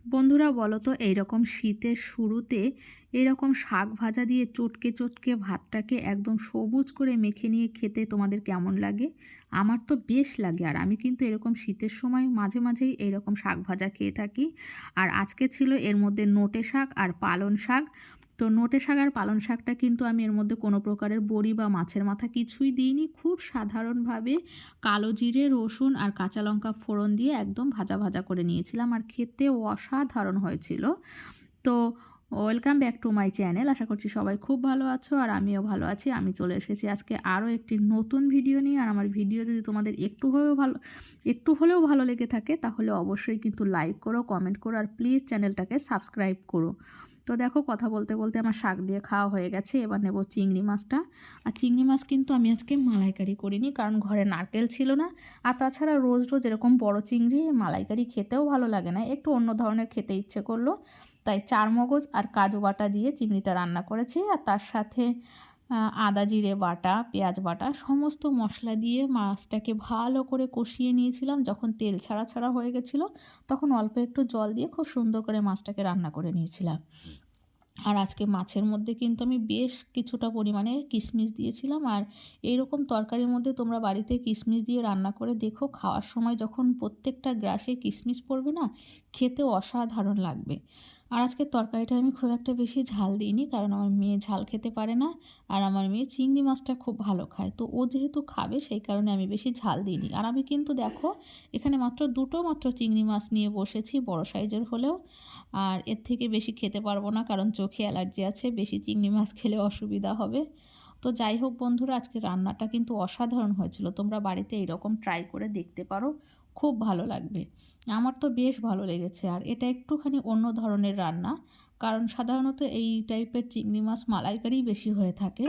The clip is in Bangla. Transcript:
বন্ধুরা বলো তো এইরকম শীতের শুরুতে এরকম শাক ভাজা দিয়ে চটকে চটকে ভাতটাকে একদম সবুজ করে মেখে নিয়ে খেতে তোমাদের কেমন লাগে? আমার তো বেশ লাগে। আর আমি কিন্তু এরকম শীতের সময় মাঝে মাঝেই এইরকম শাক ভাজা খেয়ে থাকি। আর আজকে ছিল এর মধ্যে নোটে শাক আর পালং শাক। তো নোটে শাক আর পালং শাকটা কিন্তু আমি এর মধ্যে কোনো প্রকারের বড়ি বা মাছের মাথা কিছুই দিইনি, খুব সাধারণভাবে কালো জিরে, রসুন আর কাঁচা লঙ্কা ফোড়ন দিয়ে একদম ভাজা ভাজা করে নিয়েছিলাম, আর খেতে অসাধারণ হয়েছিল। তো welcome back to my channel. আশা করছি সবাই খুব ভালো আছো আর আমিও ভালো আছি। আমি চলে এসেছি আজকে আরও একটি নতুন ভিডিও নিয়ে। আর আমার ভিডিও যদি তোমাদের একটু হলেও ভালো লেগে থাকে তাহলে অবশ্যই কিন্তু লাইক করো, কমেন্ট করো আর প্লিজ চ্যানেলটাকে সাবস্ক্রাইব করো। তো দেখো, কথা বলতে বলতে আমার শাক দিয়ে খাওয়া হয়ে গেছে। এবার নেব চিংড়ি মাছটা। আর চিংড়ি মাছ কিন্তু আমি আজকে মালাইকারি করিনি, কারণ ঘরে নারকেল ছিল না। আর তাছাড়া রোজ রোজ এরকম বড় চিংড়ি মালাইকারি খেতেও ভালো লাগে না, একটু অন্য ধরনের খেতে ইচ্ছে করলো। তাই চারমগজ আর কাজু বাটা দিয়ে চিংড়িটা রান্না করেছি। আর তার সাথে আদা জিরে বাটা, পেঁয়াজ বাটা, সমস্ত মশলা দিয়ে মাছটাকে ভালো করে কষিয়ে নিয়েছিলাম। যখন তেল ছাড়া ছাড়া হয়ে গেছিলো তখন অল্প একটু জল দিয়ে খুব সুন্দর করে মাছটাকে রান্না করে নিয়েছিলাম। আর আজকে মাছের মধ্যে কিন্তু আমি বেশ কিছুটা পরিমাণে কিশমিশ দিয়েছিলাম। আর এইরকম তরকারির মধ্যে তোমরা বাড়িতে কিশমিশ দিয়ে রান্না করে দেখো, খাওয়ার সময় যখন প্রত্যেকটা গ্রাসে কিশমিশ পড়বে না, খেতে অসাধারণ লাগবে। আর আজকের তরকারিটা আমি খুব একটা বেশি ঝাল দিইনি, কারণ আমার মেয়ে ঝাল খেতে পারে না। আর আমার মেয়ে চিংড়ি মাছটা খুব ভালো খায়, তো ও যেহেতু খাবে সেই কারণে আমি বেশি ঝাল দিইনি। আর আমি কিন্তু দেখো এখানে মাত্র চিংড়ি মাছ নিয়ে বসেছি, বড় সাইজের হলেও। আর এর থেকে বেশি খেতে পারবো না, কারণ চোখে অ্যালার্জি আছে, বেশি চিংড়ি মাছ খেলে অসুবিধা হবে। তো যাই হোক বন্ধুরা, আজকে রান্নাটা কিন্তু অসাধারণ হয়েছিল। তোমরা বাড়িতে এইরকম ট্রাই করে দেখতে পারো, খুব ভালো লাগবে। আমার তো বেশ ভালো লেগেছে। আর এটা একটুখানি অন্য ধরনের রান্না, কারণ সাধারণত এই টাইপের চিংড়ি মাছ মালাইকারি বেশি হয়ে থাকে।